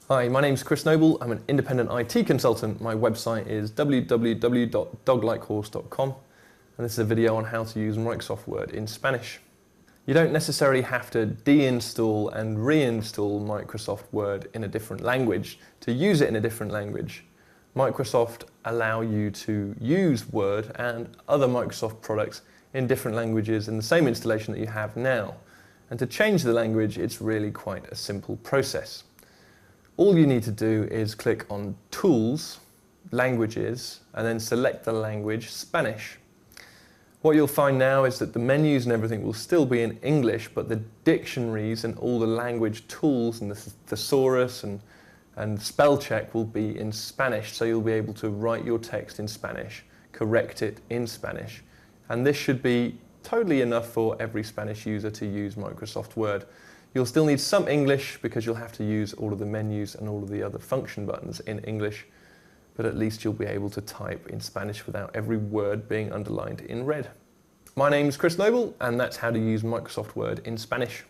Hi, my name's Chris Noble. I'm an independent IT consultant. My website is www.doglikehorse.com, and this is a video on how to use Microsoft Word in Spanish. You don't necessarily have to deinstall and reinstall Microsoft Word in a different language to use it in a different language. Microsoft allow you to use Word and other Microsoft products in different languages in the same installation that you have now. And to change the language, it's really quite a simple process. All you need to do is click on Tools, Languages, and then select the language Spanish. What you'll find now is that the menus and everything will still be in English, but the dictionaries and all the language tools and the thesaurus and spell check will be in Spanish, so you'll be able to write your text in Spanish, correct it in Spanish, and this should be totally enough for every Spanish user to use Microsoft Word. You'll still need some English because you'll have to use all of the menus and all of the other function buttons in English, but at least you'll be able to type in Spanish without every word being underlined in red. My name's Chris Noble, and that's how to use Microsoft Word in Spanish.